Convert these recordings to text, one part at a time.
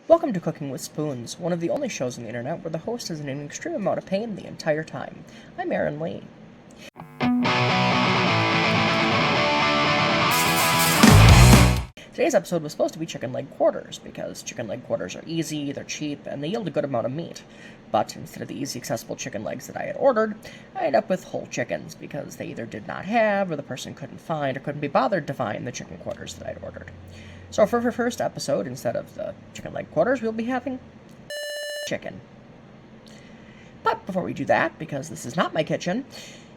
Welcome to Cooking with Spoons, one of the only shows on the internet where the host is in an extreme amount of pain the entire time. I'm Aaron Lee. Today's episode was supposed to be chicken leg quarters, because chicken leg quarters are easy, they're cheap, and they yield a good amount of meat. But instead of the easy accessible chicken legs that I had ordered, I ended up with whole chickens, because they either did not have, or the person couldn't find, or couldn't be bothered to find the chicken quarters that I'd ordered. So for our first episode, instead of the chicken leg quarters, we'll be having chicken. But before we do that, because this is not my kitchen,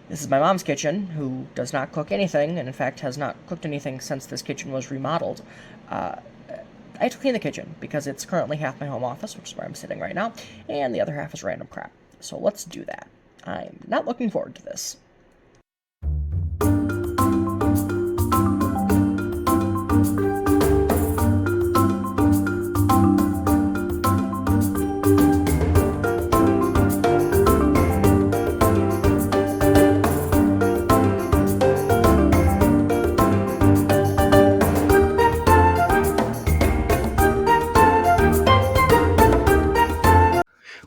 this is my mom's kitchen, who does not cook anything, and in fact has not cooked anything since this kitchen was remodeled. I have to clean the kitchen, because it's currently half my home office, which is where I'm sitting right now, and the other half is random crap. So let's do that. I'm not looking forward to this.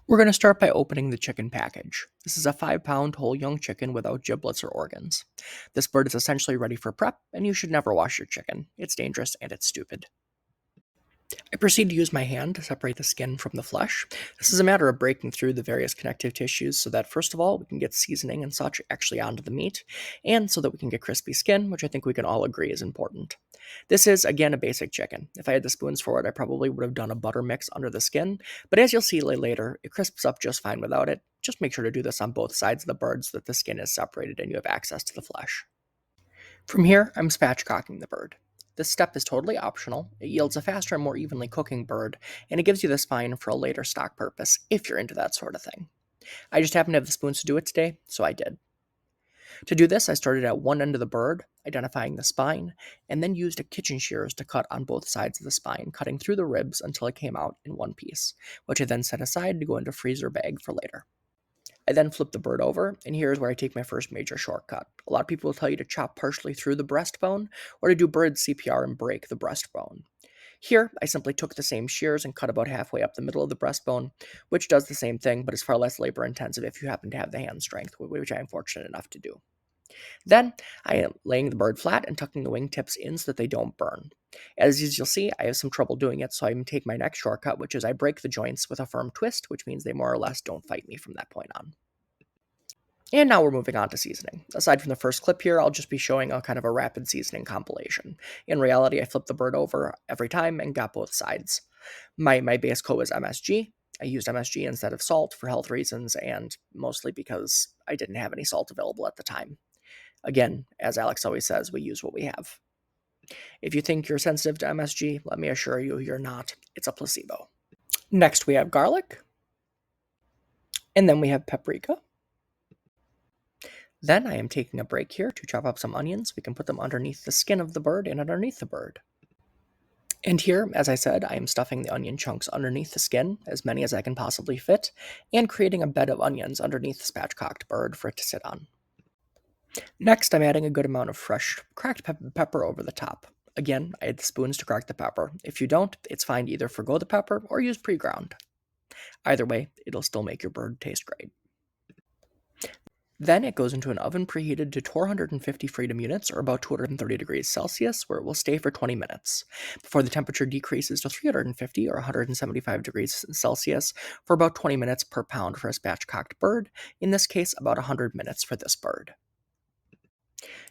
We're going to start by opening the chicken package. This is a 5-pound whole young chicken without giblets or organs. This bird is essentially ready for prep, and you should never wash your chicken. It's dangerous and it's stupid. I proceed to use my hand to separate the skin from the flesh. This is a matter of breaking through the various connective tissues so that, first of all, we can get seasoning and such actually onto the meat, and so that we can get crispy skin, which I think we can all agree is important. This is, again, a basic chicken. If I had the spoons for it, I probably would have done a butter mix under the skin, but as you'll see later, it crisps up just fine without it. Just make sure to do this on both sides of the bird so that the skin is separated and you have access to the flesh. From here, I'm spatchcocking the bird. This step is totally optional. It yields a faster and more evenly cooking bird, and it gives you the spine for a later stock purpose, if you're into that sort of thing. I just happen to have the spoons to do it today, so I did. To do this, I started at one end of the bird, identifying the spine, and then used a kitchen shears to cut on both sides of the spine, cutting through the ribs until it came out in one piece, which I then set aside to go into a freezer bag for later. I then flip the bird over, and here's where I take my first major shortcut. A lot of people will tell you to chop partially through the breastbone, or to do bird CPR and break the breastbone. Here, I simply took the same shears and cut about halfway up the middle of the breastbone, which does the same thing, but is far less labor intensive if you happen to have the hand strength, which I am fortunate enough to do. Then, I am laying the bird flat and tucking the wingtips in so that they don't burn. As you'll see, I have some trouble doing it, so I take my next shortcut, which is I break the joints with a firm twist, which means they more or less don't fight me from that point on. And now we're moving on to seasoning. Aside from the first clip here, I'll just be showing a kind of a rapid seasoning compilation. In reality, I flipped the bird over every time and got both sides. My base coat was MSG. I used MSG instead of salt for health reasons, and mostly because I didn't have any salt available at the time. Again, as Alex always says, we use what we have. If you think you're sensitive to MSG, let me assure you, you're not. It's a placebo. Next, we have garlic. And then we have paprika. Then I am taking a break here to chop up some onions. We can put them underneath the skin of the bird and underneath the bird. And here, as I said, I am stuffing the onion chunks underneath the skin, as many as I can possibly fit, and creating a bed of onions underneath the spatchcocked bird for it to sit on. Next, I'm adding a good amount of fresh cracked pepper over the top. Again, I had the spoons to crack the pepper. If you don't, it's fine to either forgo the pepper or use pre-ground. Either way, it'll still make your bird taste great. Then it goes into an oven preheated to 450 freedom units, or about 230 degrees Celsius, where it will stay for 20 minutes, before the temperature decreases to 350 or 175 degrees Celsius for about 20 minutes per pound for a spatchcocked bird, in this case about 100 minutes for this bird.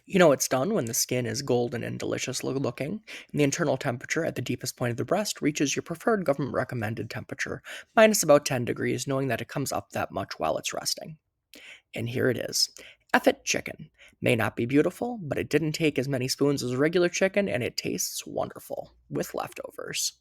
You know it's done when the skin is golden and delicious looking, and the internal temperature at the deepest point of the breast reaches your preferred government recommended temperature, minus about 10 degrees, knowing that it comes up that much while it's resting. And here it is. Effet chicken. May not be beautiful, but it didn't take as many spoons as regular chicken, and it tastes wonderful, with leftovers.